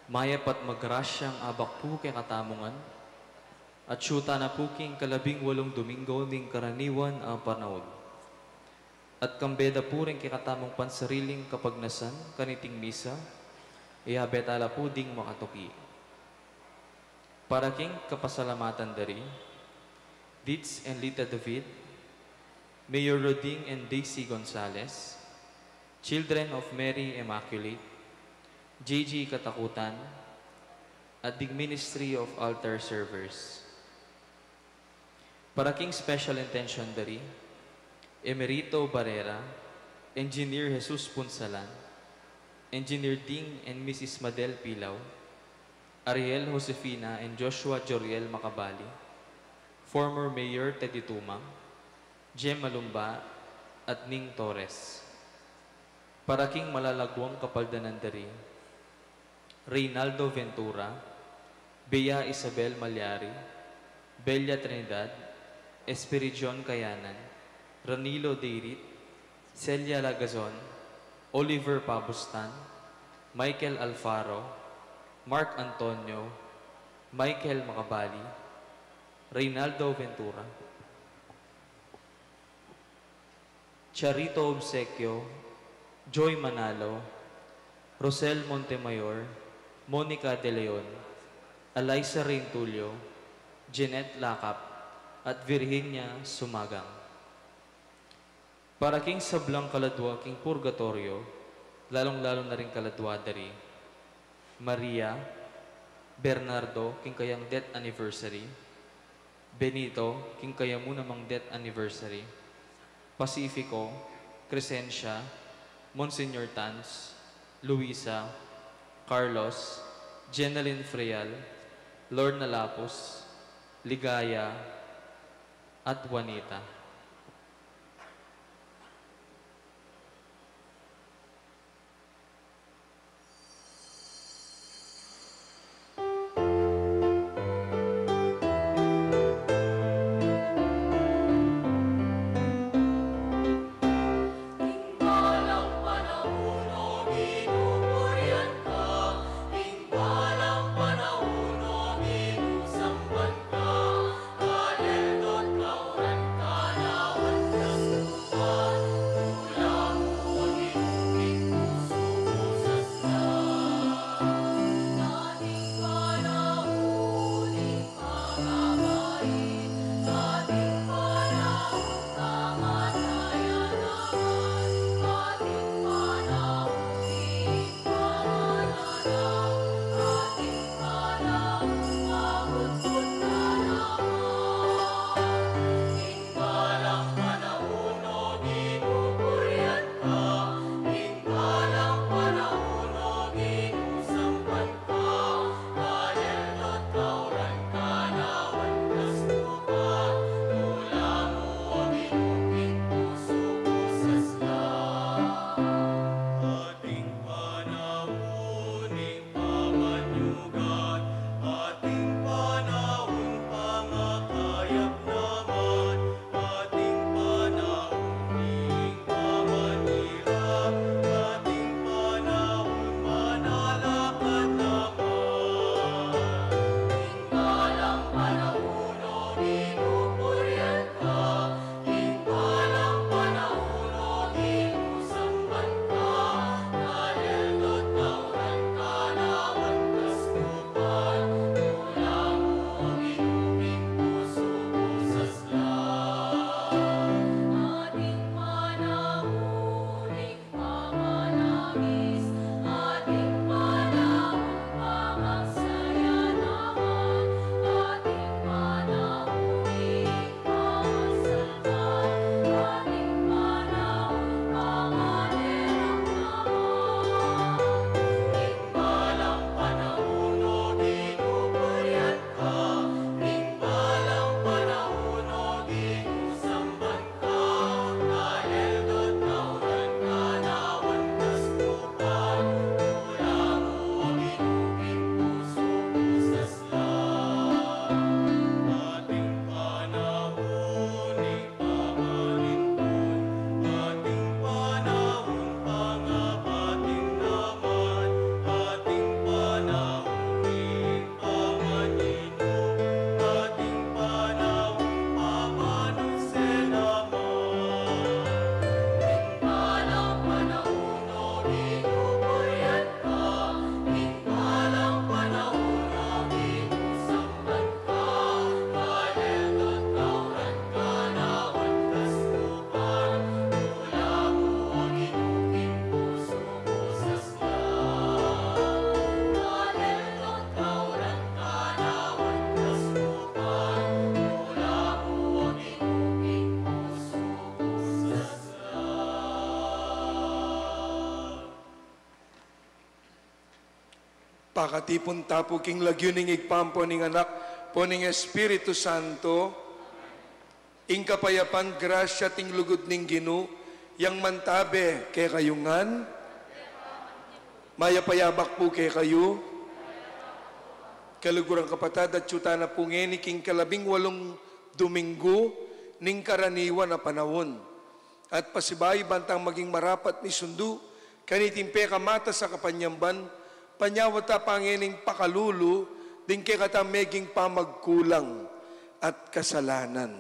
Mayapat magrasyang abak po kay katamungan, at syuta na po king 18 Domingo ning karaniwan ang panahon. At kambeda po rin kay katamong pansariling kapagnasan kaniting misa, ihabetala po ding makatuki. Para king kapasalamatan dari, Ditz and Lita David, Mayor Roding and Daisy Gonzales, Children of Mary Immaculate, JG Katakutan, at the Ministry of Altar Servers. Para king special intention dari, Emerito Barrera, Engineer Jesus Punsalan, Engineer Ding and Mrs. Madel Pilaw, Ariel Josefina and Joshua Joriel Macabali, former Mayor Teddy Tumang, Jem Malumba, at Ning Torres. Para king malalagwang kapaldanan dari, Reynaldo Ventura, Bea Isabel Malyari, Belia Trinidad, Espiridion Kayanan, Ranilo Deirit, Celia Lagazon, Oliver Pabustan, Michael Alfaro, Mark Antonio, Michael Macabali, Reynaldo Ventura, Charito Obsequio, Joy Manalo, Rosel Montemayor, Monica De Leon, Eliza Reintulio, Jeanette Lakap, at Virginia Sumagang. Para king sablang kaladwa king purgatorio, lalong-lalo na rin kaladwa dari, Maria, Bernardo, king kayang death anniversary, Benito, king kaya mo namang death anniversary, Pacifico, Crescencia, Monsignor Tans, Luisa, Carlos, Jeneline Freal, Lorna Lapus, Ligaya, at Juanita. Kalendot kauran ka pakatipon tapo king lagyuning igpampo ning anak po ning Espiritu Santo, ing kapayapan grasya ting lugod ning Ginu, yang mantabe kay kayungan, mayapayabak po kay kayo, kalugurang kapatad at syuta na po ngeni king 18 Domingo ning karaniwan na panahon. At pasibay bantang maging marapat ni sundu, kanitimpe kamata sa kapanyamban, panyawata pangening pakalulu, din kay katameging pamagkulang at kasalanan.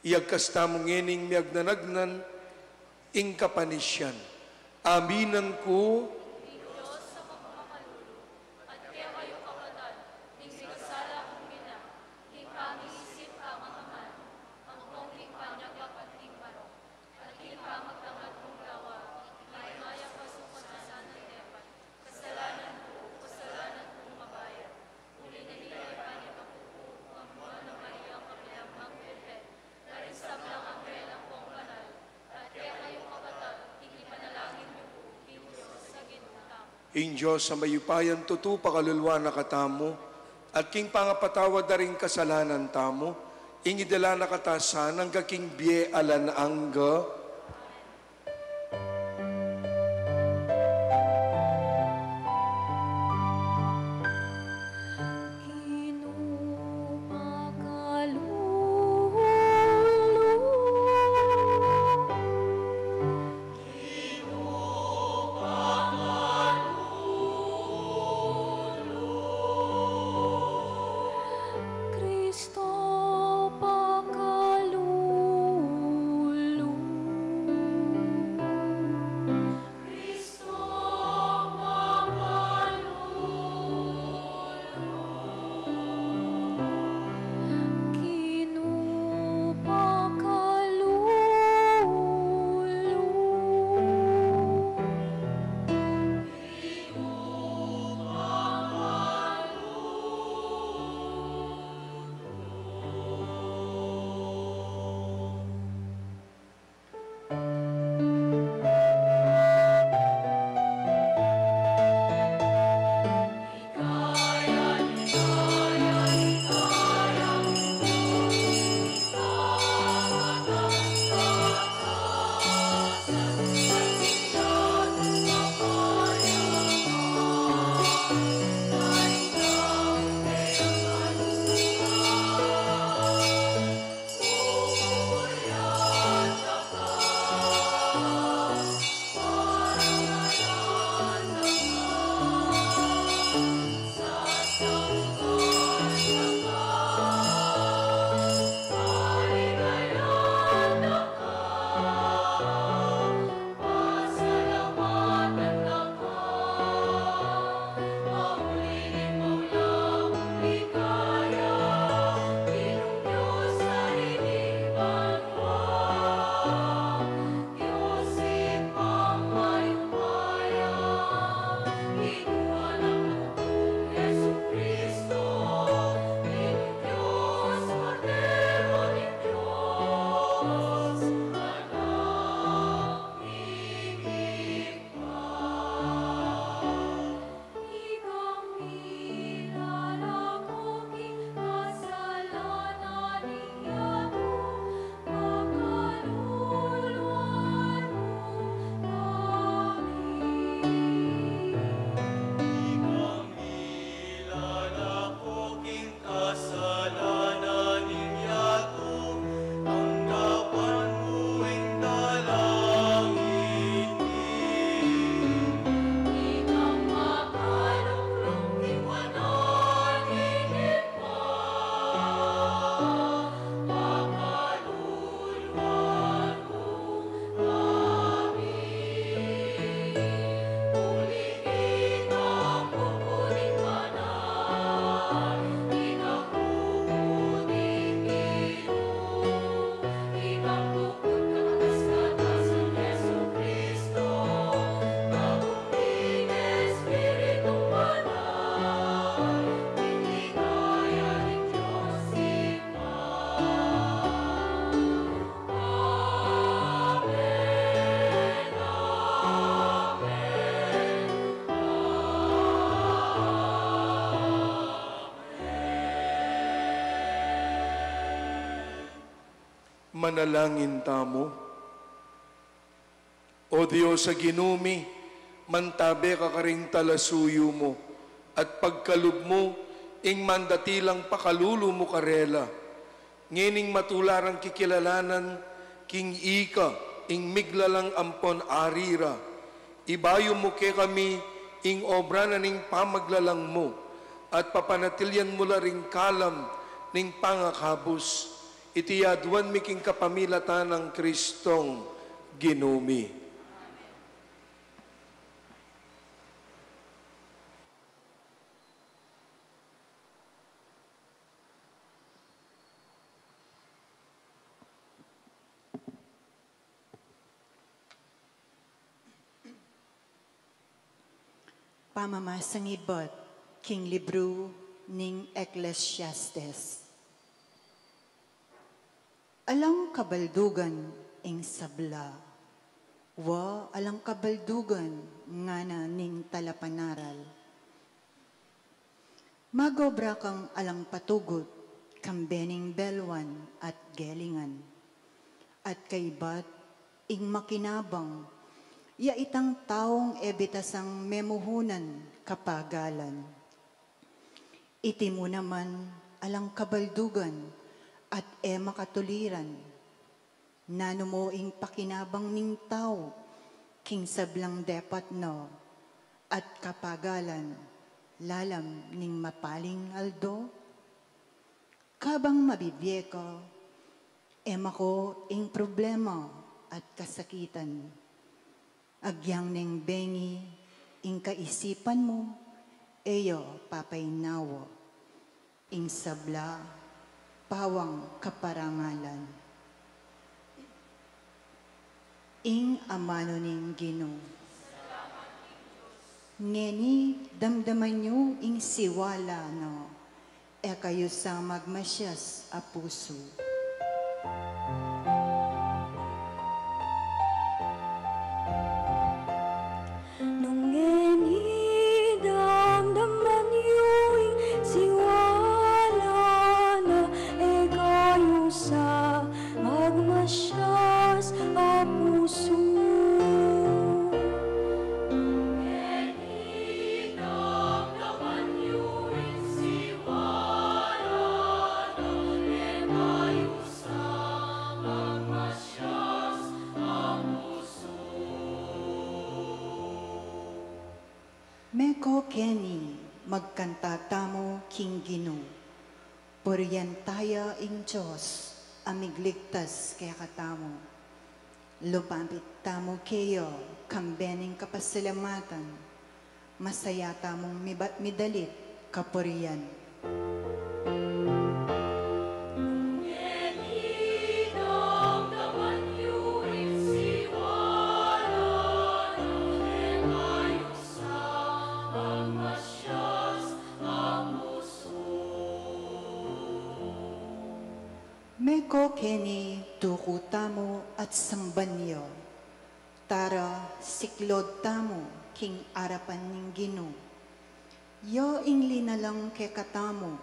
Iyagkas tamong ngening miagnanagnan, ing kapanisyan. Aminan ko, ing Diyos sa mayupayan tutu pakalulwa na katamo, at king pangapatawa daring kasalanan tamo, ing idala na katasan ang kaking biye alan angga, Manalangin tamo. O Diyos sa ginumi, mantabe ka karing talasuyo mo, at pagkalub mo, ing mandatilang pakalulo mo karela. Ngining matularang kikilalanan, king ika, ing miglalang ampon arira. Ibayo mo ke kami, ing obra na ning pamaglalang mo, at papanatilyan mo la ring kalam, ning pangakabos. Itiyaduan mi king kapamilatan ng Kristong ginumi. Pamamasangibot, King Libro ning Ecclesiastes. Alang kabaldugan ing sabla, wa alang kabaldugan nga na ning talapanaral. Magobra kang alang patugot, kambening belwan at gelingan. At kaibat ing makinabang, ya itang taong ebitasang memuhunan kapagalan. Iti mo naman alang kabaldugan at makatuliran. Nano mo ing pakinabang ning tao, king sablang depat no, at kapagalan, lalam ning mapaling aldo. Kabang mabibye ko, ko ing problema at kasakitan. Agyang ning bengi, ing kaisipan mo, eyo papaynawo, ing sabla, pawang kaparangalan. Ing amano ning Ginoo. Ngeni damdaman nyo ing siwala no, kayo sa magmasyas a puso. Meko Kenny, magkanta tamo King Ginoo. Puriyan taya ing Diyos, amigligtas kaya katamo. Lupapit tamo kayo, kambening kapasalamatan. Masaya tamong midalit kapuriyan. Meko Kenny, tuku tamo at sambanyo. Tara, siklod tamo, king arapan ning Ginoo. Yo ing linalang ke katamo,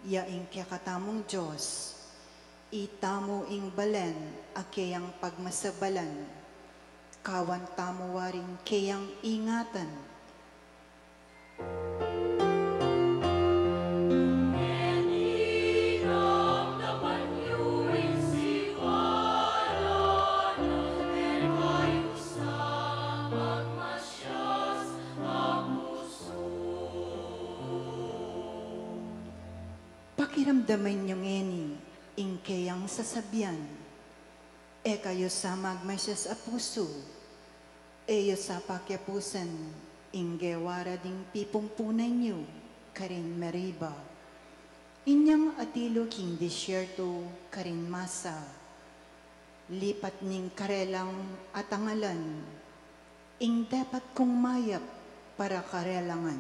ya ing ke katamong Diyos. Itamo ing balen, akeyang pagmasabalan. Kawan tamo waring keyang ingatan. Pakiramdaman nyo ngeni, ing kayang sasabyan, kayo sa magmasyas a puso, eyo sa pakyapusan, ing gewara ding pipumpunay nyo, karin mariba. Inyang atilo king disyerto, karin masa, lipat ning karelang atangalan, ing dapat kong mayap para karelangan.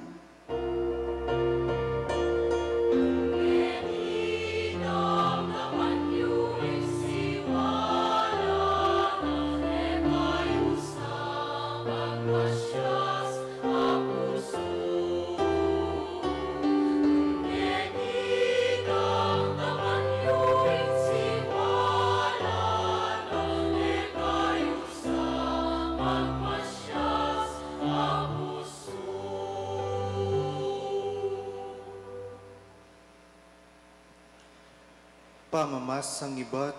pamamas sang iba't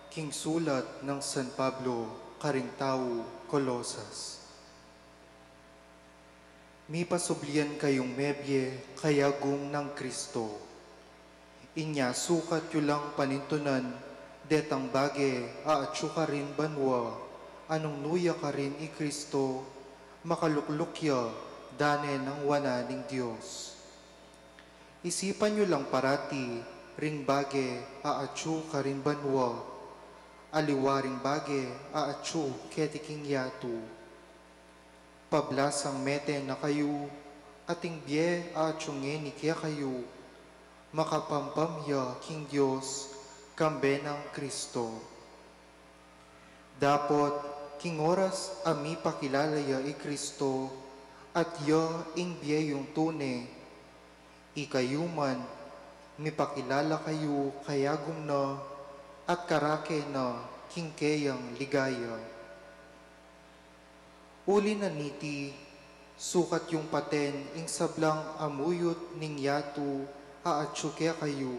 king sulat ng San Pablo, Karingtao, Colosas. Mi pasublian kayong mebye kayagong ng Kristo. Inya sukat yu lang panintunan, detang bage aatsu ka rin banwa, anong nuya ka rin i Kristo, makaluklukya dane ng wana ning Diyos. Isipan nyo lang parati, ring bage aatsu ka rin banwa, aliwaring bage aatsu ketiking yatu. Pablasang mete na kayo, ating bie aatsyungin ni kaya kayo, makapampamya king Diyos, kambe ng Kristo. Dapot, king oras ami pakilalaya i Kristo, at ya ing bie yung tune, ikayuman, mipakilala kayo kayagum na, at karake na kingkeyang ligaya. Uli na niti, sukat yung paten, ing sablang amuyot ning yatu, aatsuke kayo,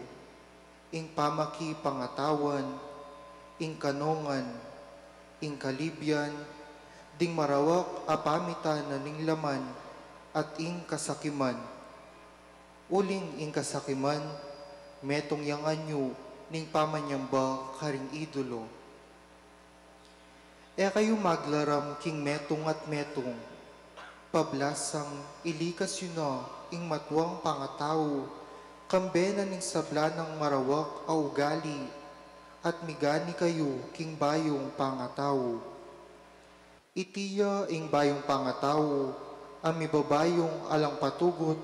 ing pamaki pangatawan, ing kanongan, ing kalibyan, ding marawak apamitan na ning laman, at ing kasakiman. Uling ing kasakiman, metong yang anyo, ning pamanyamba karing idolo. E kayo maglaram king metong at metong, pablasang ilikas yun na, ing matwang pangatao, kambe na ning sabla ng marawak au gali, at migani kayo king bayong pangatao. Itiya ing bayong pangatao, ang mibabayong alang patugot,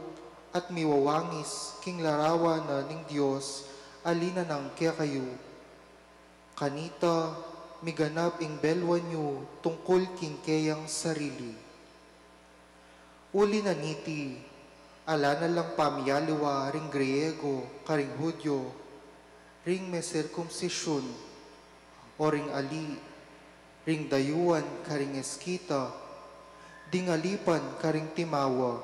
at miwawangis king larawan na ning Diyos, alina ng kaya kayo. Kanita, miganap ing belwa nyo, tungkol king kayang sarili. Uli na niti, ala na lang pamiyaliwa ring Griego, karing Hudyo, ring may circumcision, o ring ali, ring dayuan karing eskita, dingalipan karing timawa.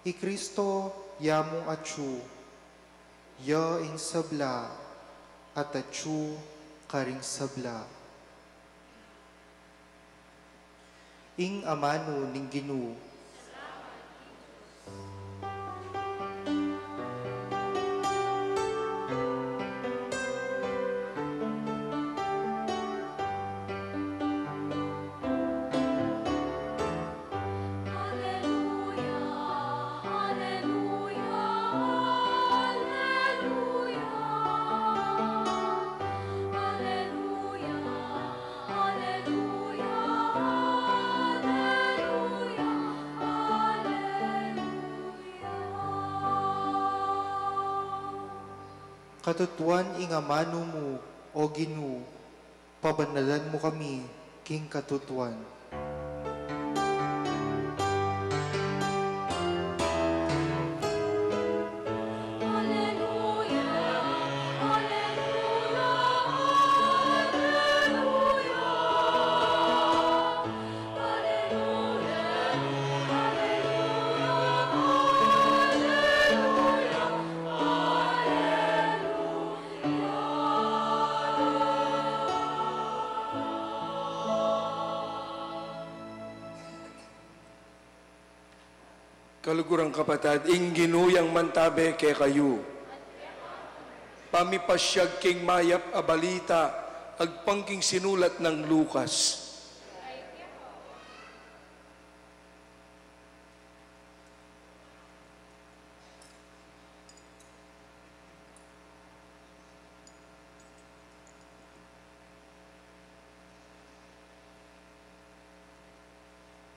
I Kristo yamong atsu, ya ing sabla, at atsu karing sabla. Ing amano ning Ginoo, katutuan ing amano mo, o Ginoo, pabanalan mo kami, king katutuan. Kalugurang kapatid, ing ginuyang mantabe kay kayo. Pamipasyag king mayap a balita, agpangking sinulat ng Lucas.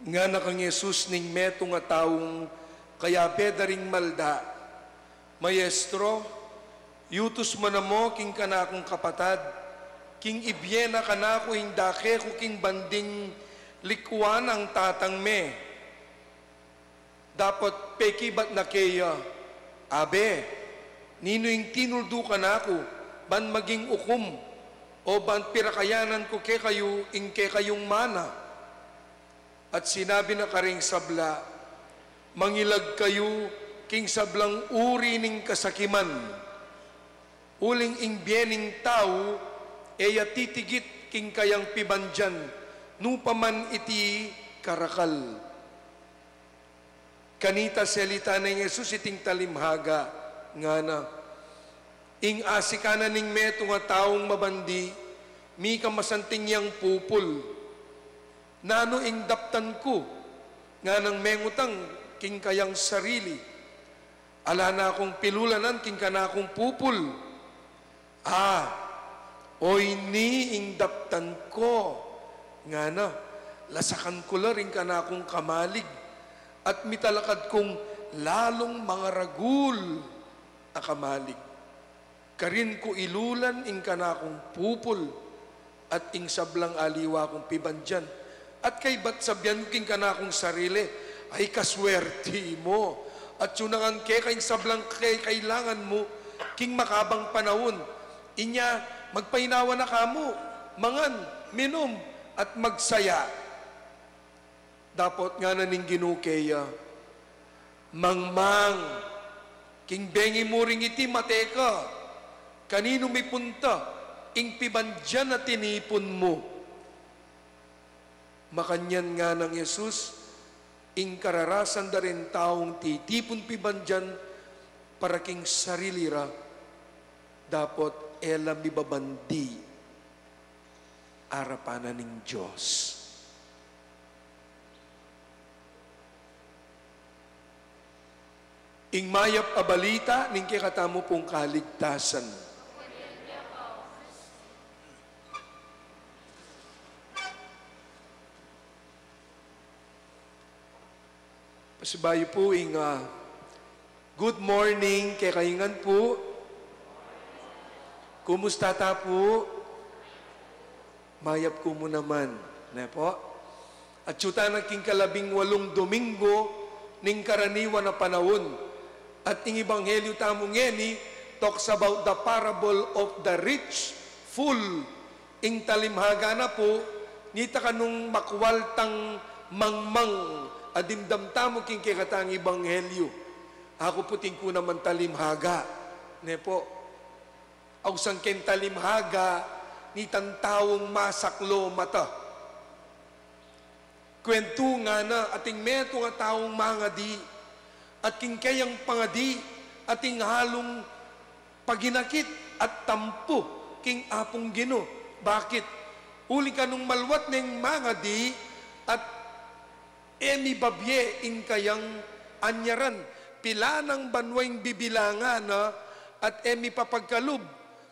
Nga na kang Yesus ning meto nga taong kaya bedaring malda. Maestro, yutos mo na mo king kanakong kapatad, king ibyena kanako hindake ko king banding likuan ang tatang me. Dapat pekibat na kaya, abe, nino yung tinuldo kanako, ban maging ukum, o ban pirakayanan ko ke kayo, ing ke kayong mana. At sinabi na karing sabla, mangilag kayo king sablang uri ning kasakiman. uling ing biening tao, eya titigit king kayang pibandyan, nupaman iti karakal. Kanita selita na ng Jesus iting talimhaga, nga na, ing asikana ning meto nga taong mabandi, mi kamasanting yang pupul, nano ing daptan ko, nga nang mengutang king kayang sarili, ala na akong pilulanan king kana akong pupul, oy ni ing daptan ko, nga na, lasakan ko la rin kana akong kamalig, at mitalakad kong lalong mga ragul akamalig. Karin ko ilulan ing kana akong pupul, at ing sablang aliwa akong pibandyan. At kay ba't sabyan king kana akong sarili, ay kaswerti mo. At yunangan kay sablang kailangan mo, king makabang panahon. Inya, magpainawa na kamo, mangan, minom, at magsaya. Dapat nga na ning ginukeya, mangmang, king bengi mo ring iti mateka, kanino may punta, ing pibandyan na tinipon mo. Makanyan nga ng Jesus, ing kararasan da rin taong titipon pibandyan, para king sarilira, dapat ela mibabandi, arapanan ng Diyos. Ing mayap abalita, ning kikatamo pong kaligtasan. Pasibayo po ing good morning kay kaingan po. Kumusta ta po? Mayap ko mo naman. Ne po? At syuta nagking 18 Domingo ning karaniwan na panahon. At ing Ebanghelyo tamong ngeni talks about the parable of the rich fool. Ing talimhaga na po, nita kanung makwaltang mangmang adimdam tamo king kikatang Ebanghelyo. Ako puting ko naman talimhaga. Ne po, ausang ken talimhaga, ni tantawong masaklo mata. Kwento nga na, ating meto nga taong mga di, at king kayang pangadi, ating halong paginakit at tampo, king apong Gino. Bakit? Uli ka nung malwat ng mga di, at emi babye ing kayang anyaran, pila ng banwang bibilangan na, at emi papagkalub,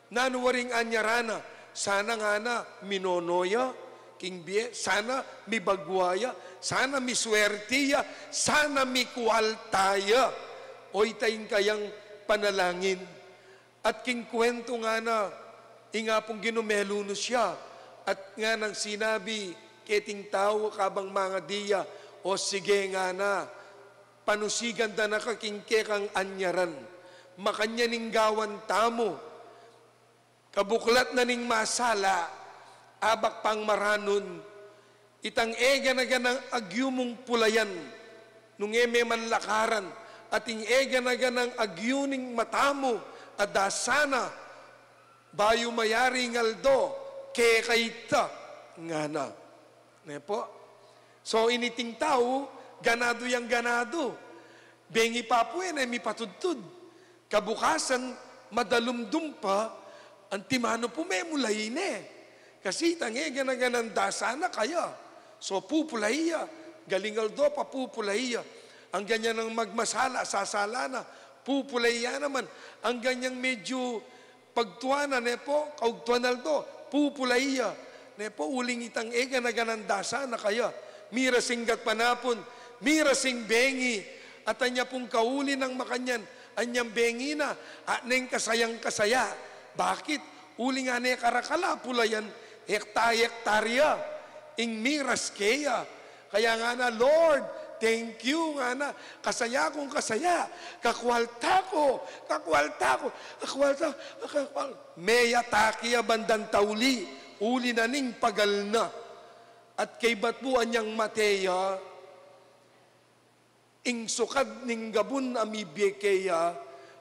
nanuwaring anyarana, sana nga na minonoya, king biye, sana mi bagwaya, sana mi swertiya, sana mi kualtaya, oy tayong kayang panalangin. At king kwento nga na, inga pong ginumeluno siya, at nga nang sinabi, keting tao kabang mga diya, o sige nga na, panusigan da na kaking kekang anyaran, makanya ning gawan tamo, kabuklat na ning masala, abak pang maranon, itang ega na ganang agyumong pulayan, nung eme man lakaran, ating ega na ganang agyuning matamo, adasana, bayo mayari ngaldo, kekaita, nga na. Ne po? So initing tao, ganado yang ganado. Bengi papuen ay mi patudtud. Kabukasan, madalumdum pa, ang timano po may mulay ne. Kasi tangi ganang dasana kaya. So pupulaiya, galingal do pa pupulaiya. Ang ganyan ng magmasala, sasala na, pupulaiya naman. Ang ganyang medyo pagtuana, nepo, kaugtuanal do, pupulaiya. Nepo, uling itang na ganang dasana kaya. Mira singgat panapon, mira sing bengi, at anya pong kauli ng makanyan, anyang bengi na, at neng kasayang kasaya. Bakit? Uli nga ne karakala pulayan, hektarya, ing miras kaya. Kaya nga na, Lord, thank you nga na, kasaya kong kasaya, kakwalta ko, meya takiya bandang tauli, uli na ning pagal na. At kay batbuan niyang Mateya, ing sukad ning gabun amibye kaya,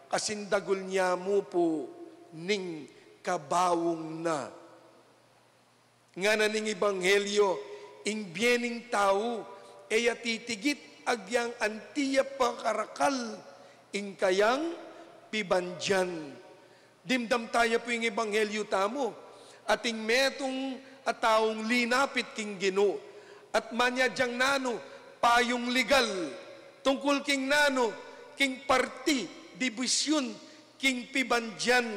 kasindagol niya mo po, ning kabawong na. Nga na ning ebanghelyo, ing biening tao, eya titigit agyang antiya pa karakal, ing kayang pibandyan. Dimdam tayo po yung ebanghelyo tamo, ating metong at taong linapit king Ginoo, at manyadyang nano, payong legal, tungkol king nano, king parti, dibisyon, king pibandyan.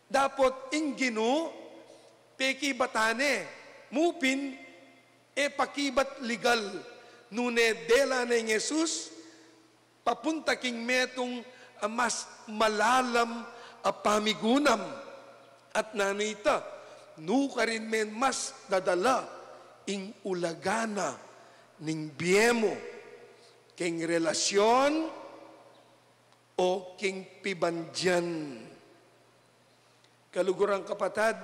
Dapat ing Ginoo, peki batane, mupin, pakibat legal, nune dela na ng Jesus, papunta king metong mas malalam pamigunam. At nanita, nuka rin men mas dadala ing ulagana ning biemo king relasyon o king pibandyan. Kalugurang kapatad,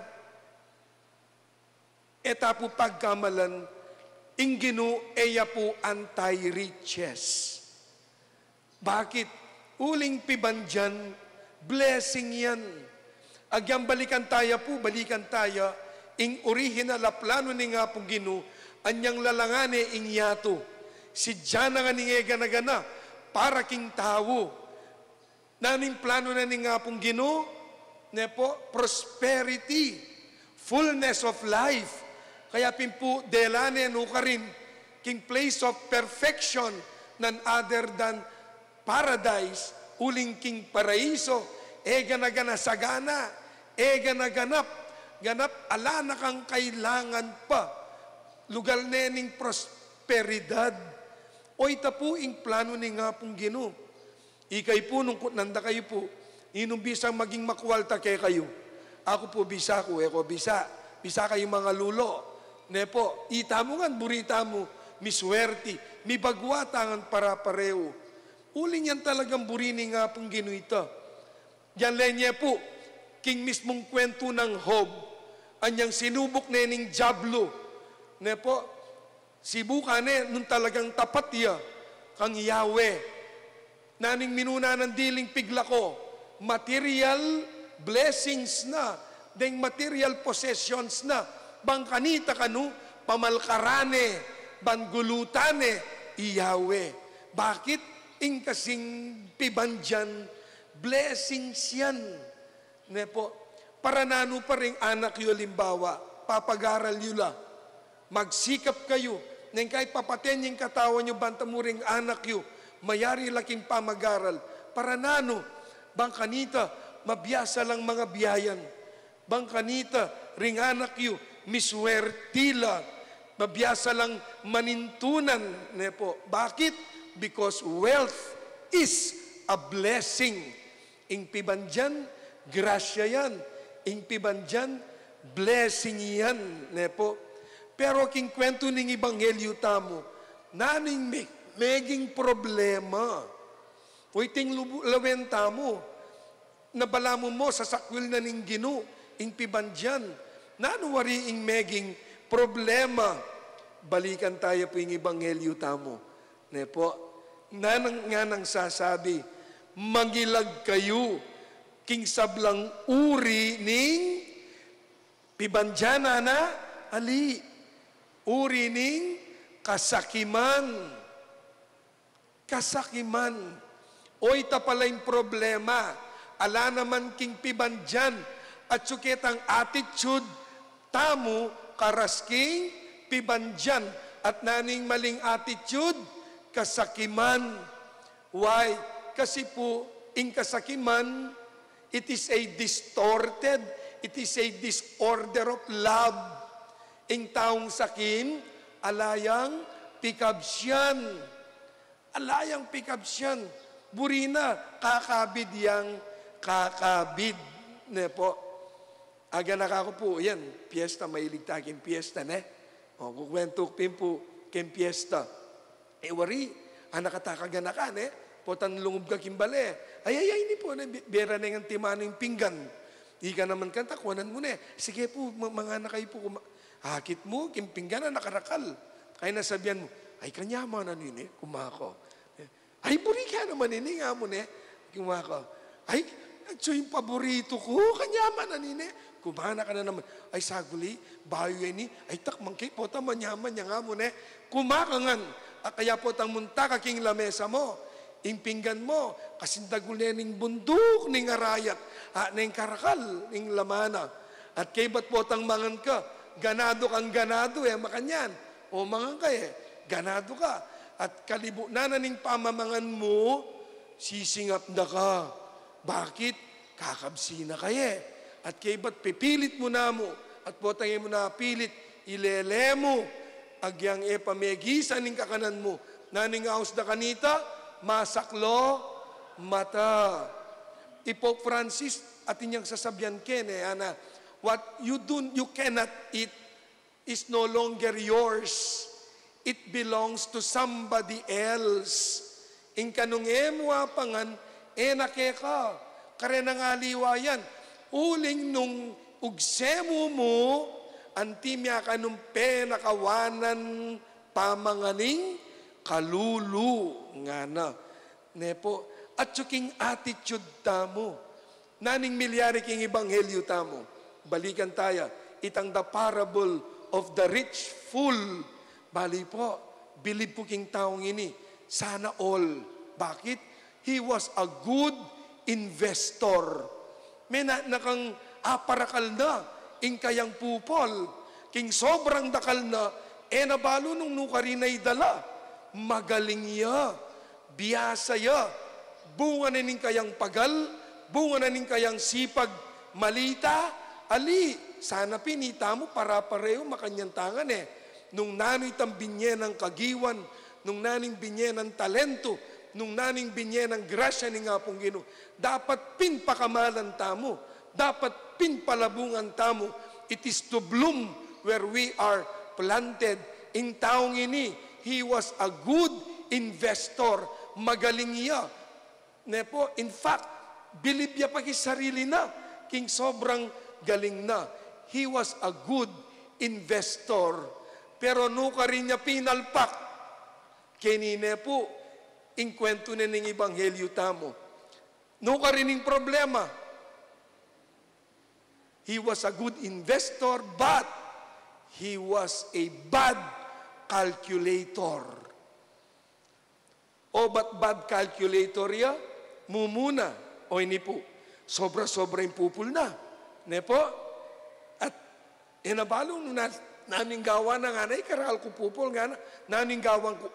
etapo pagkamalan, ing Ginoo eya po anti-riches. Bakit? Uling pibandyan, blessing yan. Agyang balikan tayo po, balikan tayo, ing original a plano ni nga pong Ginoo, anyang lalangane ing yato. Si Diyan nga ningega na gana, para king tao. Naning plano na ni nga pong Ginoo, nepo, prosperity, fullness of life. Kaya pimpu, delane no ka rin, king place of perfection, none other than paradise, uling king paraiso, ega na gana sagana, ega na ganap, ala na kang kailangan pa, lugar nening prosperidad. O itapo ing plano ni nga pong Ginoo. Ikay po, nung nanda kayo po, inong bisang maging makwalta kay kayo. Ako po bisa ko, eko bisa kayo mga lulo. Nepo, ita mo nga, burita mo, miswerti, mi bagwatangan para pareo. Uling yan talagang burini nga pong Ginoo ito. Yan lenye po, king mismong kwento ng Job, anyang sinubok nening jablo. Nepo, sibukane, nung talagang tapat ya, kang Yahweh. Naning minuna ng diling pigla ko, material blessings na, deng material possessions na, bangkanita kanu, pamalkarane, bangulutane, Yahweh. Bakit? Ing kasing pibandyan, blessings yan. Nepo, para nano pa rin anak yu limbawa, papag-aral yu la, magsikap kayo, nang kahit papaten yung katawan nyo, bantamuring anak yu, mayari laking pamag-aral. Para nano, bangkanita, mabiyasa lang mga biyayan. Bangkanita, ring anak yu, miswertila, mabiyasa lang manintunan. Nepo, bakit? Because wealth is a blessing. Ing pibandyan, grasya yan. Ing pibandyan, blessing yan. Nepo. Pero king kwento ning ebanghelyo tamo, naning meging problema. Uy ting lawen tamo, nabala mo sa sakwil na ning Ginoo, ing pibandyan, nanuwari ing meging problema. Balikan tayo po ing ebanghelyo tamo. Nepo, nga nang sasabi, mangilag kayo, king sablang uri ning pibandyana na, ali, uri ning kasakiman. Kasakiman. O ita pala yung problema, ala naman king pibandyan, at suketang attitude, tamo, karasking pibandyan, at naning maling attitude, kasakiman. Why? Kasi po, in kasakiman, it is a distorted, it is a disorder of love. In taong sakim, alayang pikabsyan. Alayang pikabsyan. Burina, kakabid yang kakabid. Ne po. Aga nakako po, yan, piyesta, mailig taging piyesta, ne? O, kukwento po, kem piyesta. Wari, anak katakagan na ka, ne? Potan lungub ka kimbale. Ay, ni po, bera na yung timano yung pinggan. Di ka naman kanta, kuwanan mo, ne? Sige po, mga anak kayo po, hakit mo, kimpinggan na nakarakal. Kaya nasabihan mo, ay kanyaman na nini, kumako. Ay, buri ka naman nini, nga mo, ne? Kumako. Ay, At so yung paborito ko, kanyaman na nini. Kumana ka na naman. Ay saguli, bayo yan ni. Ay takmang kay po, tamanyaman niya nga mo ne. Kumakangan. Kaya po tang munta kaking lamesa mo. Impinggan mo. Kasindagul ning bundok, ning arayat. Ning karakal, ning lamana. At kay ba't po tang mangan ka. Ganado kang ganado makanyan. O mangan ka ganado ka. At kalibo na ning pamamangan mo, sisingap na ka. Bakit? Kakabsi na kaye. At kay ba't pipilit mo na mo, at potangin mo na pilit, ilele mo, agyang pamegisan ning kakanan mo, naning aus da kanita, masaklo, mata. Pope Francis, at inyang sasabyan ana, what you cannot eat is no longer yours. It belongs to somebody else. In kanungemo pangan, nakeka, kare nangaliwa yan. Uling nung ugsemo mo, antimya ka nung penakawanan pamanganing kalulu nga na. Nepo, at suking attitude tamo, naning milyari king ebanghelyo tamo. Balikan tayo, itang the parable of the rich fool. Bali po, believe po king taong ini, sana all. Bakit? He was a good investor. May nakang aparakal na, ing kayang pupol, king sobrang dakal na, nabalo nung nukarinay dala. Magaling ya, biyasa ya, bunga na ning kayang pagal, bunga na ning kayang sipag, malita, ali, sana pinita mo para pareho makanyantangan Nung nano'y tambinye ng kagiwan, nung naning binye ng talento, nung naning binye ng grasya ni nga pong Ginoo, dapat pinpakamalan tamo, dapat pinpalabungan tamo. It is to bloom where we are planted. In taong ini, he was a good investor. Magaling iya. Nepo, in fact, believe niya pa sarili na, king sobrang galing na. He was a good investor. Pero nuka rin niya pinalpak. Kinine po, in kwento na ng ebanghelyo tamo. Nuka rin ng problema. He was a good investor, but he was a bad calculator. O ba't bad calculator ya? Mumuna. O ini po, sobra-sobra yung pupul na. Ne po? At inabalong naning gawa na nga na, ikaral ko pupol nga na, naning gawan ko,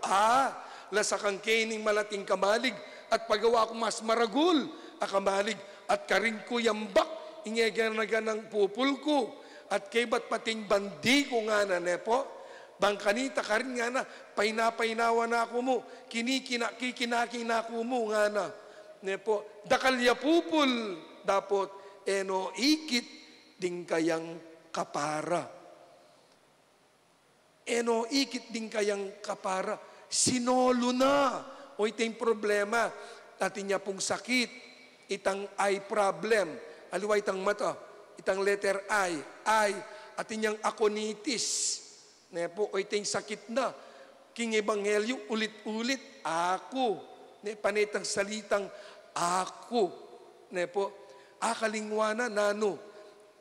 lasakang kening malating kamalig, at pagawa ko mas maragul, akamalig, at karin ko yambak, ingegyan na ng pupul ko, at kay ba't pating bandi ko nga na, nepo, bangkanita karin nga na, painawa na ako mo, kikinaki na ako mo nga na, nepo, dakalya pupul, dapot, ikit, ding kayang kapara. Ikit din kayang kapara. Sinolo na. O ito yung problema. Atin niya pong sakit. Itang eye problem. Aliwa itang mata. Itang letter I. Atin niyang aconitis. Nepo, o ito yung sakit na. King Ebanghelyo, ulit-ulit. Ako. Panitang salitang ako. Nepo, akalingwana nano.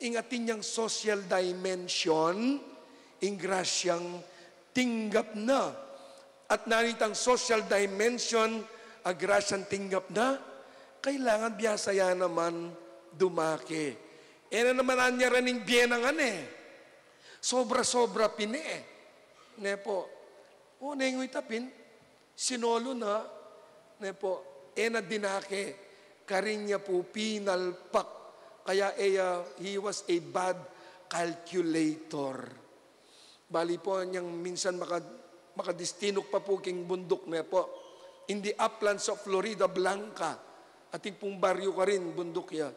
Ingatin niyang social dimension, ingrasyang tinggap na. At nanitang social dimension, agrasyang tinggap na, kailangan biyasaya naman dumake. Na naman anya raning biyenangan Sobra-sobra pine Nepo, nengoy tapin, sinolo na, nepo, na dinake, karinya po pinalpak, kaya he was a bad calculator. Bali po niyang minsan makadistinok pa po king bundok na po. In the uplands of Florida Blanca, ating pong baryo ka rin, bundok ya.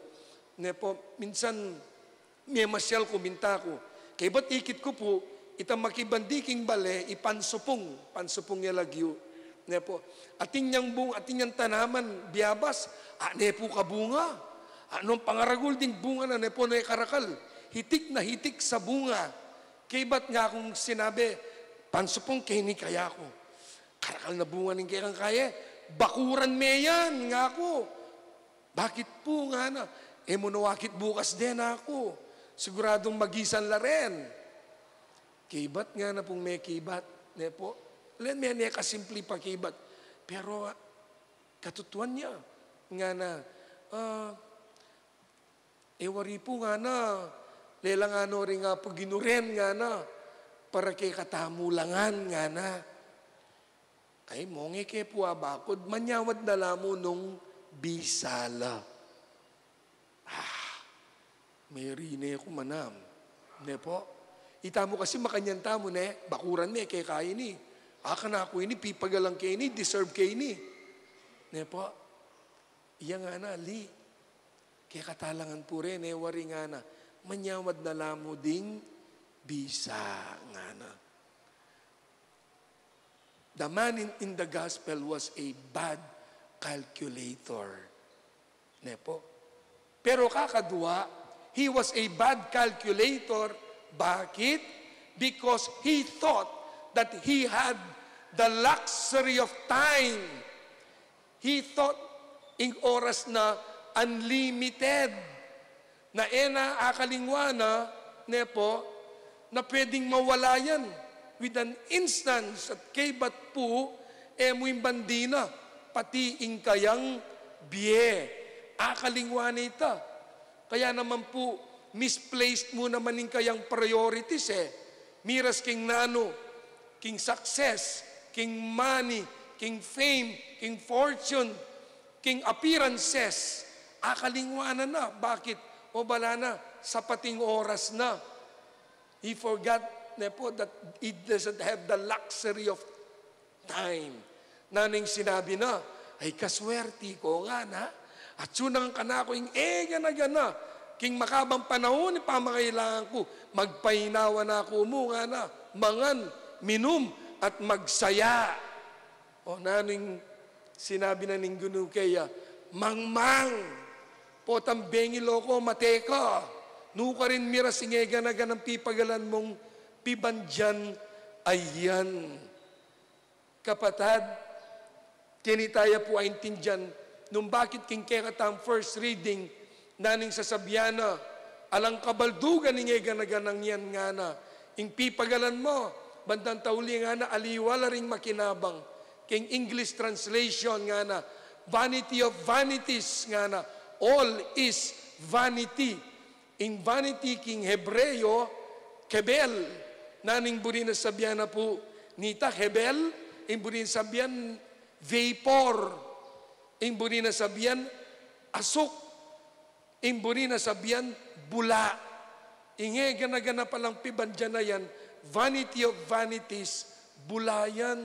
Ne po, minsan may masyal ko, minta ko. Kaya ba't ikit ko po, itang makibandiking bale, pansupong ya lagyo. Ne po, ating niyang tanaman, biyabas, ne po kabunga. Anong pangaragul ding bunga na ne po na karakal. Hitik na hitik sa bunga. Kay ba't nga akong sinabi, pansupong kini kaya ko. Karakal na bunga ng kaya kaya, bakuran me yan nga ako. Bakit po nga na? Munawakit bukas din ako. Siguradong magisan la rin. Kibat nga na pong may kibat. Ne po? Len may kasimple pa kibat. Pero katutuan niya. Nga na, wari po nga na, lelang ano rin nga po ginuren nga na, para kay katamulangan nga na. Ay, mongi kay po abakod, manyawad na lamo nung bisala. May rine ko manam. Ne po? Ita mo kasi makanyan tamo ne, bakuran ne, kay kaya ni. Aka na ako ini, pipagalang kay ni, deserve kay ni. Ne po? Iya nga na, li. Kaya katalangan po rin, wari nga na, manyawad na lamo ding bisa nga na. The man in the gospel was a bad calculator. Ne po? Pero kakadwa, he was a bad calculator. Bakit? Because he thought that he had the luxury of time. He thought in oras na unlimited. Na akalingwana, ne po, na pwedeng mawala yan with an instance at kay bat po, muing bandina, pati kayang biye. Akalingwana ita. Kaya naman po, misplaced mo naman kayang priorities Miras king nano, king success, king money, king fame, king fortune, king appearances. Akalingwana na. Bakit? O bala na, sapating oras na. He forgot that he doesn't have the luxury of time. Naning sinabi na, ay kaswerti ko nga na, at sunang ka na ako gana, king makabang panahon, pamakailangan ko, magpahinawa na ako mo nga na, mangan, minum, at magsaya. O naning sinabi na ning gunu kaya, mangmang, potang bengilo ko, mateka, nuka rin mira singega na ganang pipagalan mong pibandyan ayan. Kapatad, kinitaya po ay intindihan nung bakit king kekatang first reading naning sasabyana, alang kabaldugan ni ganang yan nga na, ing pipagalan mo, bandang tauli nga na, aliwala ring makinabang, king English translation nga na, vanity of vanities nga na, all is vanity. In vanity king Hebreo, kebel, naning buri na sabyan na po, nita kebel, in buri na sabyan, vapor, in buri na sabyan, asok, in buri na sabyan, bula. Inge, gana-gana palang pibandyan na yan, vanity of vanities, bula yan.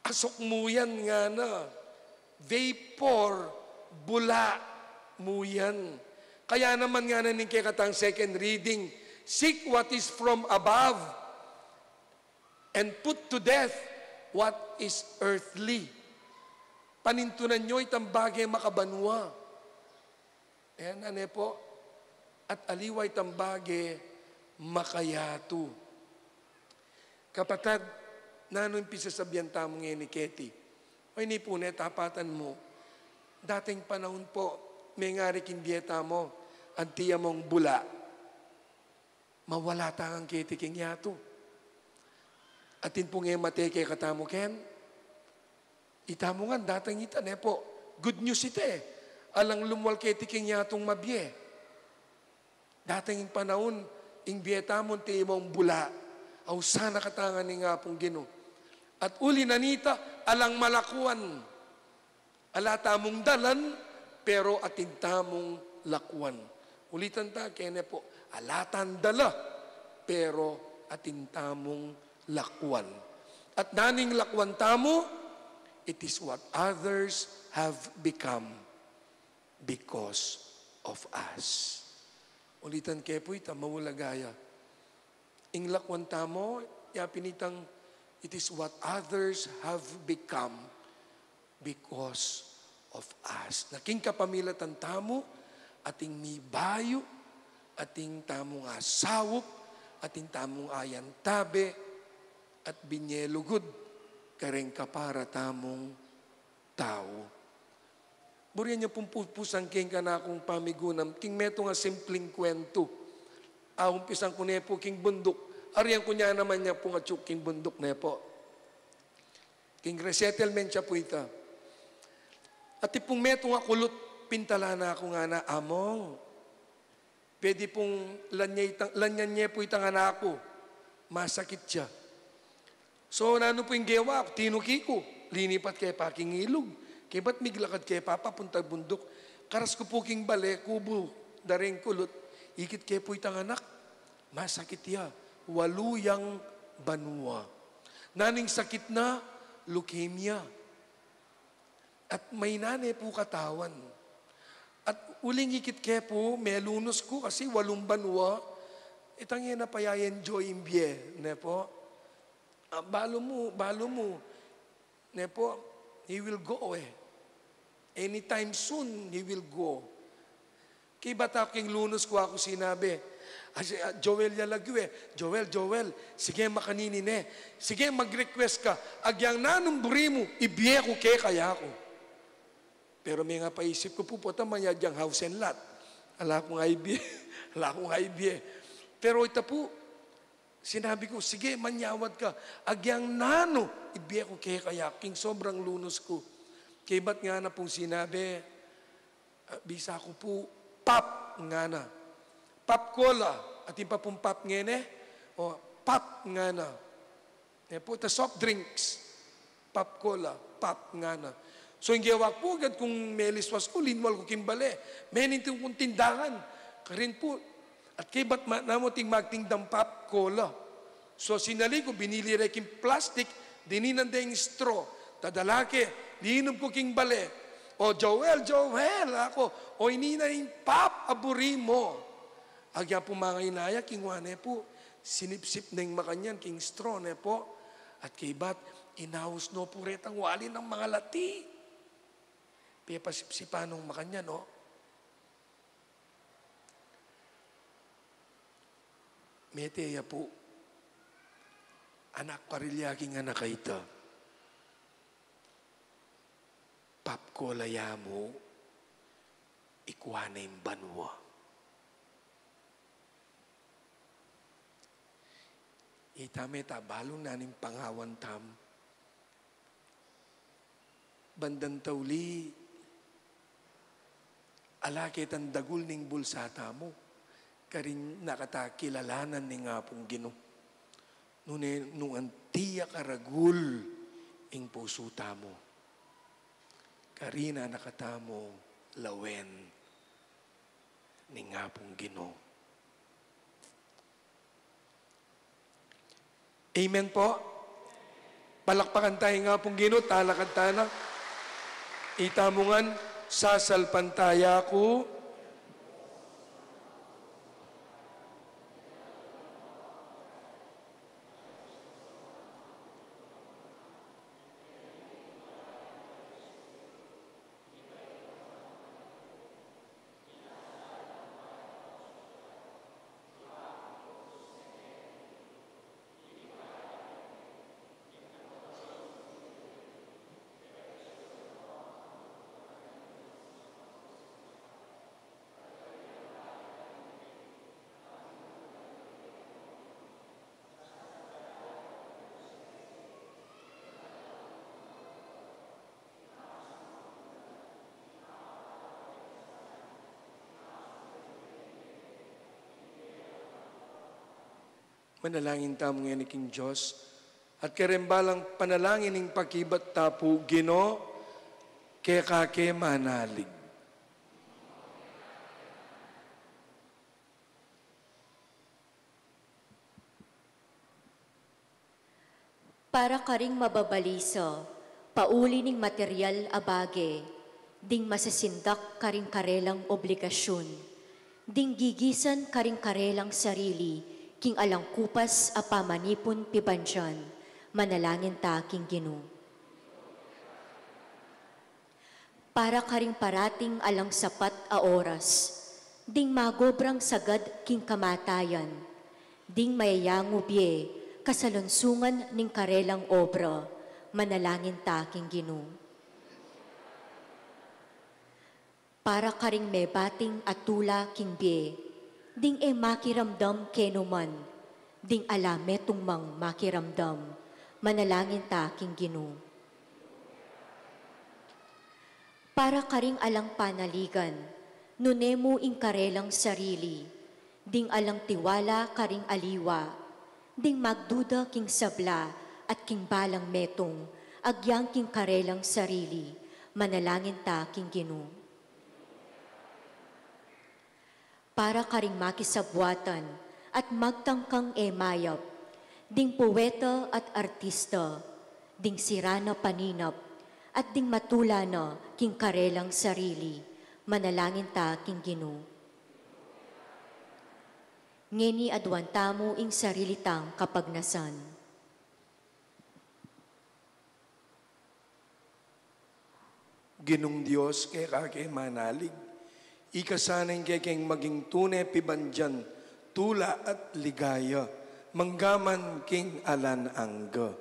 Asok mo yan nga na. Vapor, bula mo yan. Kaya naman nga na ning kekatang second reading, seek what is from above and put to death what is earthly. Panintunan nyo itang bagay makabanwa. Ayan, ane po. At aliway itang bagay makayato. Kapatad, nanong pisasabihan tamong ni Ketty. O ini po tapatan mo. Dating panahon po, may ngari kindieta mo, antiya mong bula. Mawala tangang Ketty king yato. Atin po ngayon mateke katamo ken. Itamo nga, datang ita, ne po. Good news ite. Alang lumwal Ketty king yatong mabye. Dating panahon, ing bietamon ti mong bula. Aw sana katangan ni nga pong Ginoo. At uli nanita, alang malakuan. Alatamong dalan, pero atintamong lakwan. Ulitan ta, kene po, alatan dala, pero atintamong lakwan. At naning lakwan tamo, it is what others have become because of us. Ulitan kaya po ita, mawulagaya. Ing lakwan tamo, yapinitang, it is what others have become because of us. Naking kapamilatan tamo, ating mibayo, ating tamong asawop, ating tamong ayan tabe, at binyelugod, kareng kapara tamong tao. Burian niyo pong pupusan king ka na akong pamigunam. King meto nga simpleng kwento. Umpisan ko niya po king bundok. Ariyan ko niya naman niya po nga tsuk king bundok na po. King resettlement siya po ita. At ipong meto nga kulot, pintala na ako nga na among. Pwede pong lanyan niya po itang anak ko. Masakit siya. So, ano po yung gewa? Tinuki ko. Linipat kay paking ilog. Kaya ba't miglakad kay papa punta bundok? Karas ko po king bale, kubo, daring kulot. Ikit kay po itang anak. Masakit ya. Waluyang banwa. Naning sakit na, leukemia. At may nane po katawan. At uling ikit kay po, may lunos ko kasi walong banwa. Itang yan na paya-enjoy imbye. Ne po? Balo mo. Ne po, he will go Anytime soon, he will go. Kay bata king lunos ko ako sinabi, Joel yalagyo Joel, sige makaninin sige mag-request ka, agyang nanumburi mo, ibiye ko kaya ko. Pero may nga paisip ko po, maya dyang house and lot. Ala akong ibiye. Pero ito po, sinabi ko, sige manyawad ka, agyang nano, ibiye ko kaya, king sobrang lunos ko. Kay ba't nga na pong sinabi, bisa ko po, pop nga na. Pop cola, at yung pa pong pop ngene, o pop nga na. Po, the soft drinks, pop cola, pop nga na. So yung gawa po, agad kung may liswas ko, linwal ko kimbale. May nintong kong tindahan, karin po. At kay ba't namuting magtingdang pop cola. So sinali ko, binili rin yung plastic, dininanda yung straw. Tadalake, liinom ko king bale. O Joel, ako. O inina yung pap, aburi mo. Agya po mga inaya, king wane po, sinipsip na yung makanyan, king straw ne po. At kay bat, inaus no po retang wali ng mga lati. Pepasipsipan ng makanyan, no? Meteya po, anak parilya king anak kaita. Pap ko laya mo, ikuha na yung banwa. Itame balong naning pangawan tam. Bandang tauli, alakit ang dagul ning bulsata mo. Karin nakatakilalanan ni nga pong Gino. Nung antiya karagul ing pusuta mo. Karina nakatamo lawen ni nga pong Gino. Amen po. Palakpakan tayo nga pong Gino, talakad tayo. Itamungan, sasalpantaya ko. Manalangin tamo ngayon ni King Diyos. At karembalang panalangin ng pakibat tapo, Gino, kake manalig. Para karing mababaliso, pauli ning material abage, ding masasindak karing karelang obligasyon, ding gigisan karing karelang sarili, king alang kupas a pamanipon pibansyan, manalangin ta king Gino. Para karing parating alang sapat a oras, ding magobrang sagad king kamatayan, ding mayayango biye, kasalunsungan ning karelang obra, manalangin ta king Gino. Para karing may bating at tula king bie, ding makiramdam kenuman, ding alame tungmang makiramdam, manalangin ta king Ginoo. Para karing alang panaligan, nunemo ing karelang sarili, ding alang tiwala karing aliwa, ding magduda king sabla at king balang metong, agyang king karelang sarili, manalangin ta king Ginoo. Para karing makisabwatan at magtangkang mayap, ding poeta at artista, ding sirana paninap, at ding matula na king karelang sarili, manalangin ta king Ginoo. Ngeni adwan tamo ing sarili tang kapagnasan. Ginong Diyos kay kakay manalig, ikasanay kay maging tunay pibandyan, tula at ligaya, manggaman king alan angga.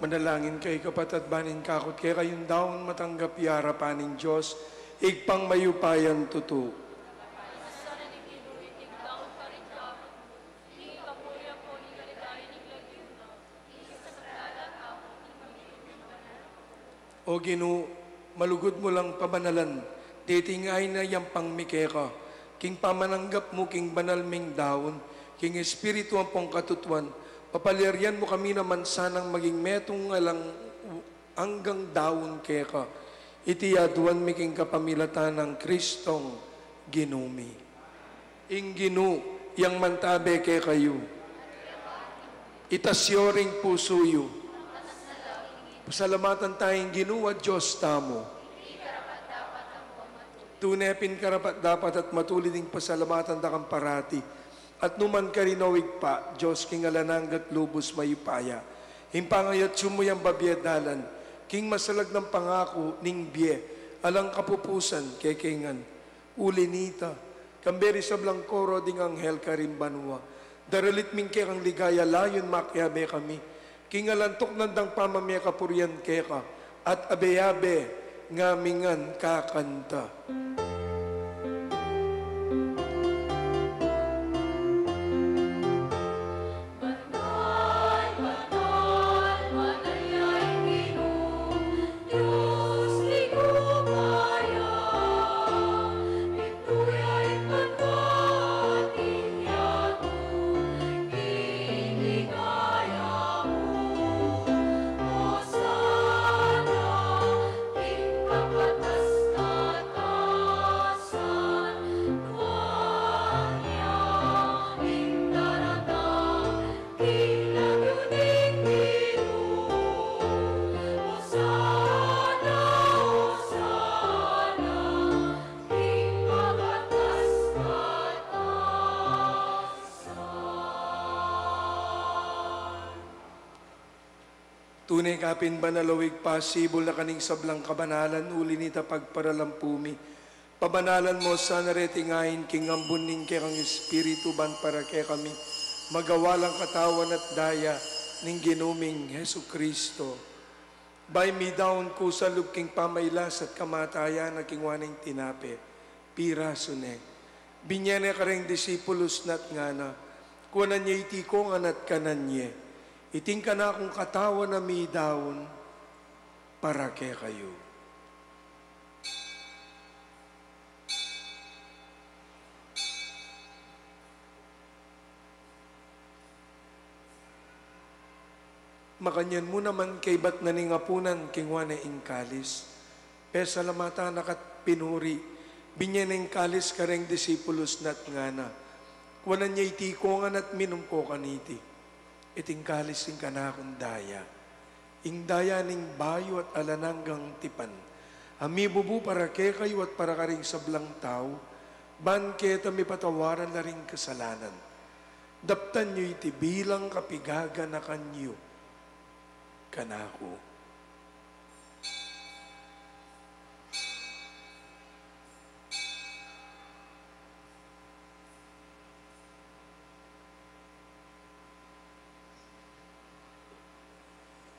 Manalangin kay kapatid banin kakot kay kayong daon matanggap yara paning Diyos, igpang mayupayan tutu. O Ginu, malugod mo lang pamanalan, titingay na yang pangmikeka, king pamananggap mo king banalming daon, king espiritu ang pong katutuan, papalirian mo kami naman sanang maging metong alang hanggang daon keka, itiyaduan mi king kapamilatan ng Kristong ginumi. Ing Ginu, yang mantabe ke kayo, itasyoring pusuyo, pasalamatan tayong Ginu at Diyos tamo. Tunepin karapat dapat at matuliding pasalamatan da kang parati. At numan ka rinawig pa, Diyos king alananggat lubos mayupaya. Himpangayat sumuyang babyadalan, king masalag ng pangako ning biye, alang kapupusan kekengan. Ulinita, kamberi sa blangkoro ding anghel karimbanwa. Daralit mingke kang ligaya layon makyabe kami. Kingalantok nandang pamamaya kapuryan keka at abeyabe ngamingan kakanta. Tunay kapin ba nalawig pasibol na kaning sablang kabanalan, uli nita pagparalampumi. Pabanalan mo sa naretingahin, king ambuning ke kang espiritu ban para ke kami, magawalang katawan at daya ning ginuming Hesu Kristo. Bay mi daon ko sa lubking pamaylas at kamatayan na kingwaning tinape, piraso ne. Binyane ka rin disipulos nat nga na, kuwanan niya iti ko nga nat kanan niya. Iting ka na akong katawan na may daon para ke kayo. Makanyan mo naman kay bat naningapunan kingwa na ingkalis. Pesa lamata nakat pinuri, binyan na ingkalis ka rin disipulos nat nga na. Kuwanan niya iti ko nga nat minum ko kaniti. Iting kalis ing kanakong daya. Ing daya ning bayo at alananggang tipan. Amibubu para ke kayo at para karing sablang tao, ban keta mi patawaran na ring kasalanan. Daptan nyo iti bilang kapigaga na kanyo. Kanako.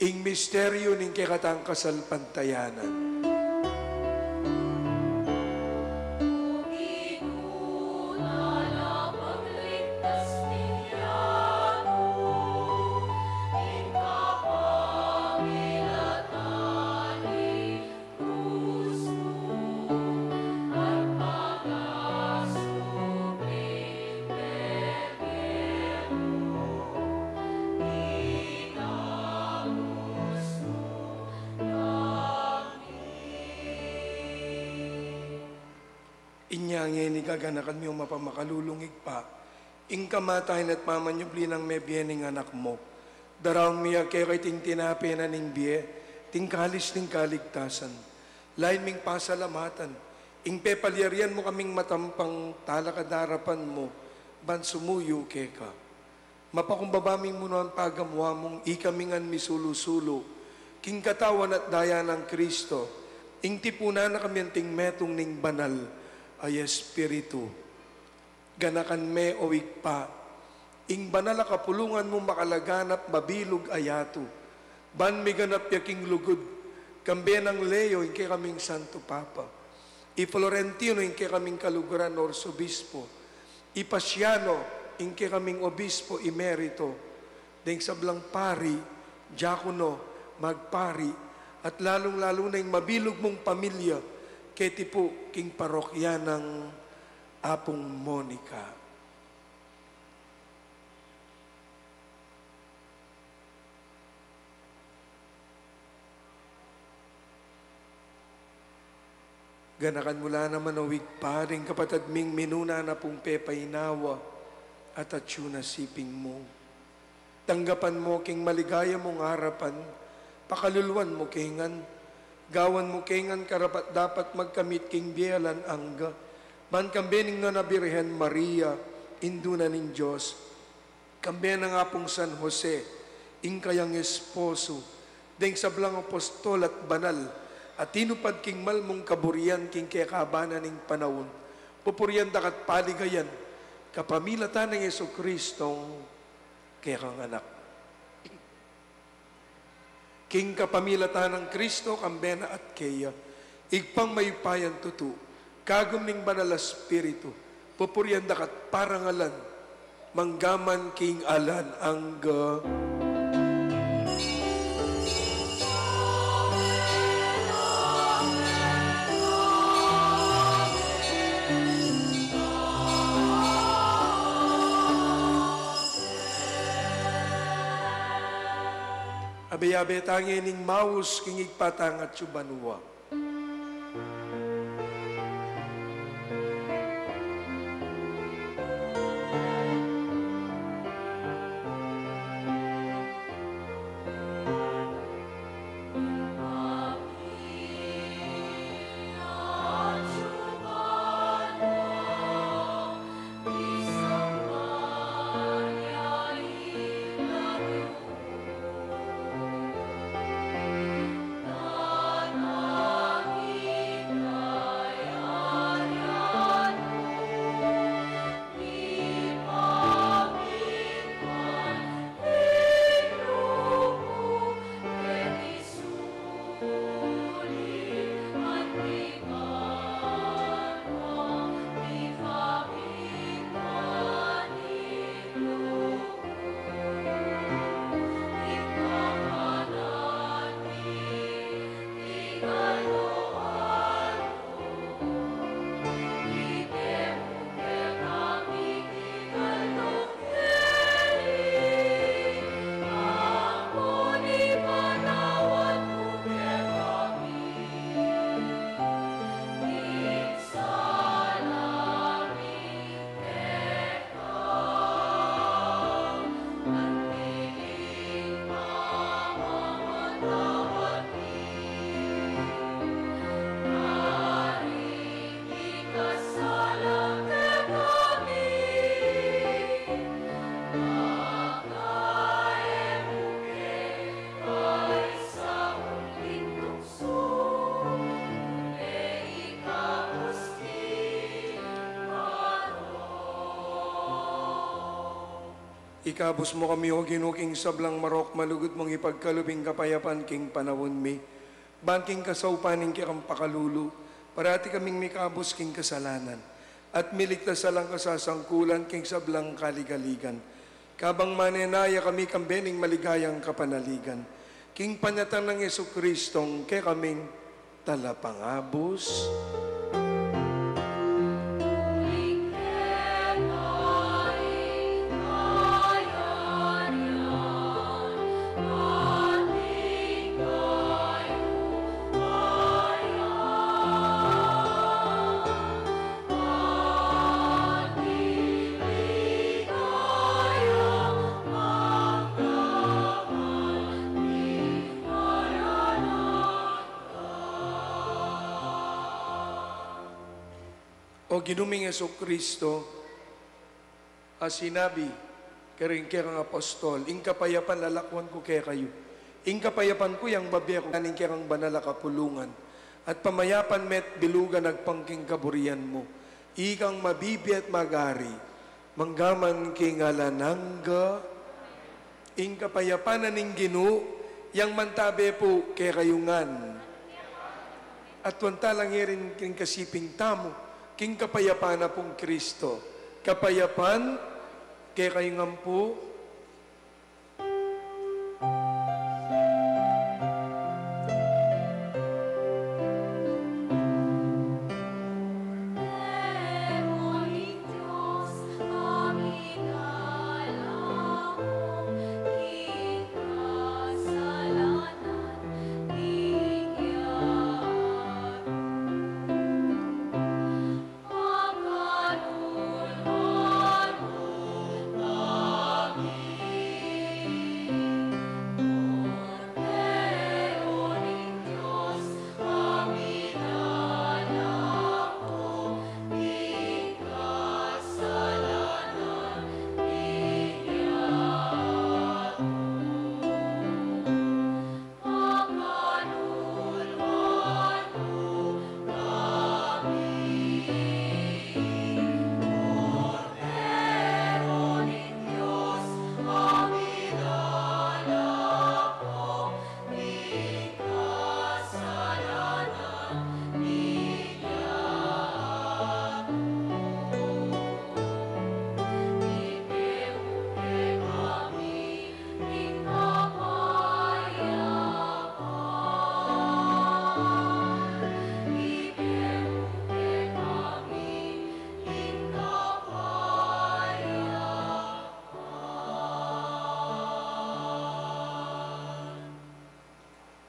Ing misteryo ning kekatang kasalpantayanan. Inyangin igaganakan mo mapamakalulungig pa, ing kamatahin at mamanyubli ng may biyening anak mo. Daraw miya kay ting tinapi na ning biye, ting kalis ning kaligtasan. Lain ming pasalamatan, ing pepalyarian mo kaming matampang talakadarapan mo, ban sumuyo keka. Mapakumbabaming mo ang pagamwa mong ikamingan misulusulo, king katawan at daya ng Kristo, ing tipunan na kami ang ting metong ning banal, ay espiritu. Ganakan me o wigpa, ing banal kapulungan mo makalaganap mabilog ayato, ban miganap yaking lugod, kambe ng Leo, inke kaming Santo Papa, i Florentino, inke kaming kaluguran Orsobispo, i Pasiano, inke kaming Obispo Emerito, deng sablang pari, diakono, magpari, at lalong-lalo na yung mabilog mong pamilya, keti po king parokya ng Apong Monica. Ganakan mula naman awig pa rin kapatid ming minuna na pong pepaynawa at atsuna siping mo. Tanggapan mo king maligaya mong harapan, pakaluluan mo kingan, gawan mo kingan karapat dapat magkamit king biyalan angga, man kambening na Birhen Maria, induna ning Diyos, kambe na nga pong San Jose, ingkayang esposo, deng sablang apostol at banal, at tinupad king malmong kaburian king kayakabana ning panahon, pupurian dakat paligayan, kapamilatan ng Jesucristong kaya kang anak. King kapamilatan ng Kristo, kambena at kaya, igpang mayupayan tutu, kagum ning banal Espiritu, pupurian dakat parangalan, manggaman king alan angga. Abe-abe tangin ning maus king igpatang at subanua. Ikabos mo kami o ginuking sablang marok, malugod mong ipagkalubing kapayapan king panawon mi. Banking kasaupaning kikang pakalulu, parati kaming mikabos king kasalanan. At miligtas salang kasasangkulan king sablang kaligaligan. Kabang manenaya kami kambening maligayang kapanaligan. King panyatan ng Jesucristong kay kaming talapangabos. O ginuming Jesucristo, sinabi, karing kirang apostol, ing kapayapan lalakwan ko kaya kayo. Ing kapayapan ko yang babya ko kaning kirang banala kapulungan. At pamayapan met bilugan nagpangking kaburian mo. Ikang mabibi at magari, manggaman king alanangga. Ing kapayapan na ning Ginoo, yang mantabe po kay kayungan. At wanta lang rin king kasiping tamo, king kapayapaan na pong Kristo. Kapayapan kay kayungan po,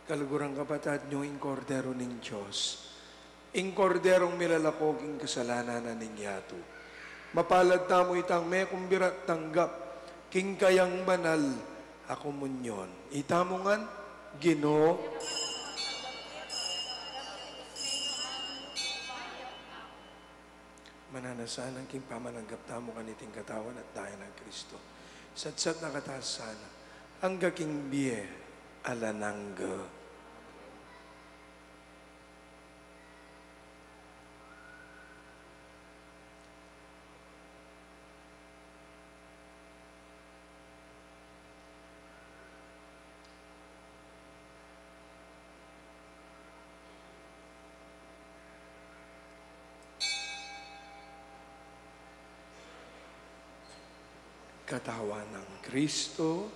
kalugurang kapatid nyo, ing kordero ning Diyos, ing korderong milalakog ing kasalanan na ninyato. Mapalad tamo itang may kumbirat tanggap, king kayang banal, ako munyon. Itamongan, Ginoo, mananasan ang king pamananggap tamo kaniting katawan at dayan ng Kristo. Satsat na katasana, ang gaking biye, alanangga. Katawan ng Kristo,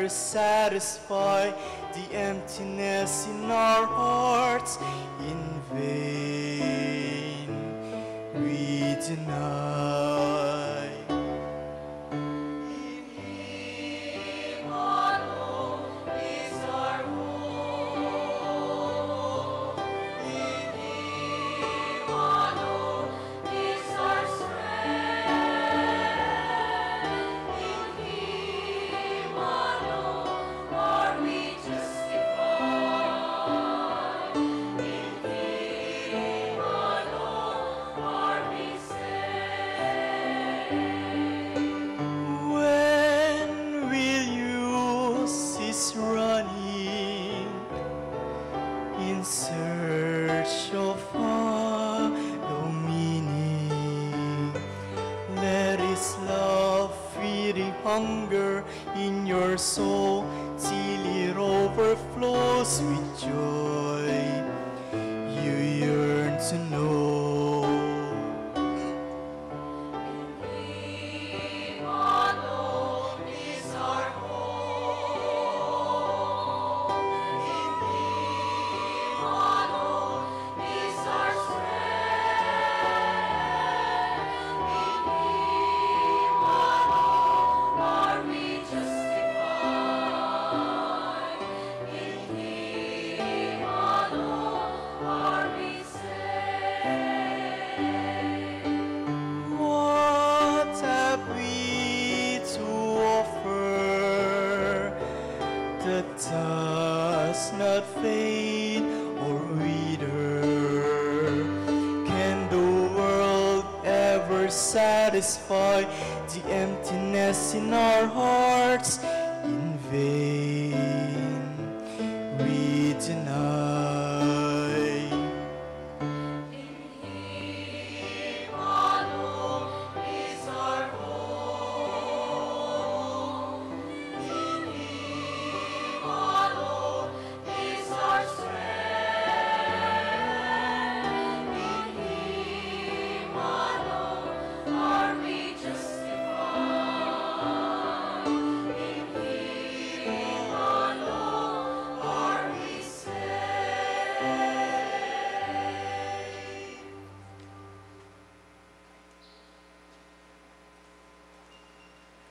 ever satisfy the emptiness in our hearts. In vain we deny. Running in search of hollow meaning. Let His love feeding hunger in your soul till it overflows with joy you yearn to know. Does not fade or wither. Can the world ever satisfy the emptiness in our hearts? In vain we deny.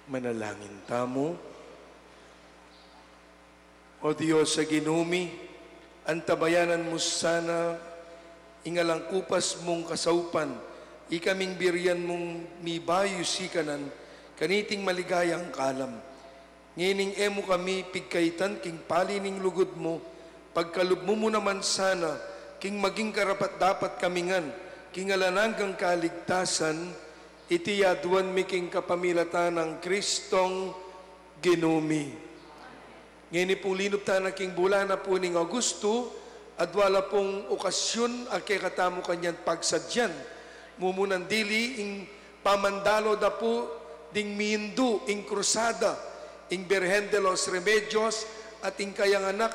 Manalangin tamo. O Diyos sa ginumi, antabayanan mo sana ingalang kupas mong kasaupan, ikaming biryan mong mibayo sikanan, kaniting maligayang kalam. Ngining emo kami pigkaitan king palining lugod mo, pagkalubmo mo naman sana, king maging karapat dapat kamingan, king alananggang kaligtasan, itiyaduan mi king kapamilatan ng Kristong ginumi. Ngayon po linop ta na king bulana po ning Augusto, at wala pong okasyon ake katamo kanyan pagsadyan. Mumunan dili ing pamandalo da po ding mindu ing krusada, ing Birhen de los Remedios at ing kayang anak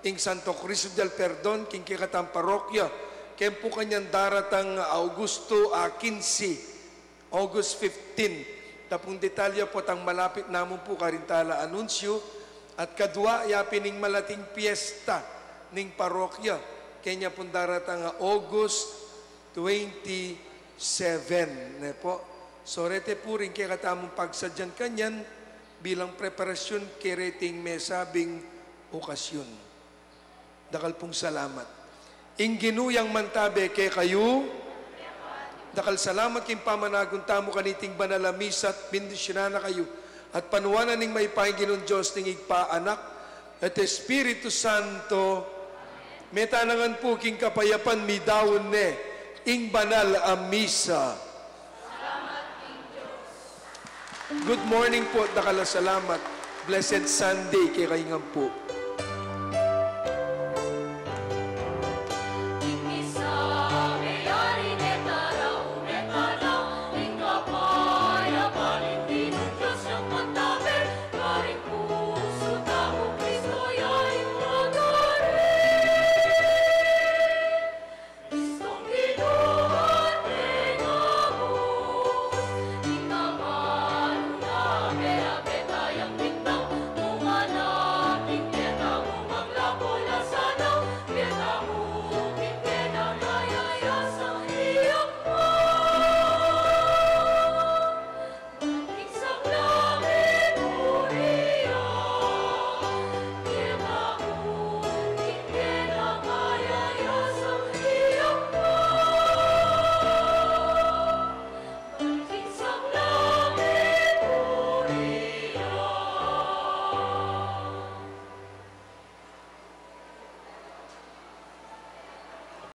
ing Santo Cristo del Perdon king kikatang parokya. Kaya po kanyan daratang Augusto 15, August 15. Tapong detalya po tang malapit namon po karintala anunsyo at kadwa yapining malating piyesta ning parokya. Kanya pong daratang August 27. Ne po. So rete po rin kaya katamong pagsadyan kanyan bilang preparasyon kereting may sabing okasyon. Dakal pong salamat. Ing ginuyang mantabe kay kayo, dakal salamat king pamanagon tamo kaniting banalamisat, bendisyonan na kayo, at panuwanan ning may Panginoon Diyos ning igpaanak, at Espiritu Santo, metanangan po king kapayapan mi dawon ne, ing banal a misa. Salamat king Diyos. Good morning po, dakal salamat. Blessed Sunday kay kayong po.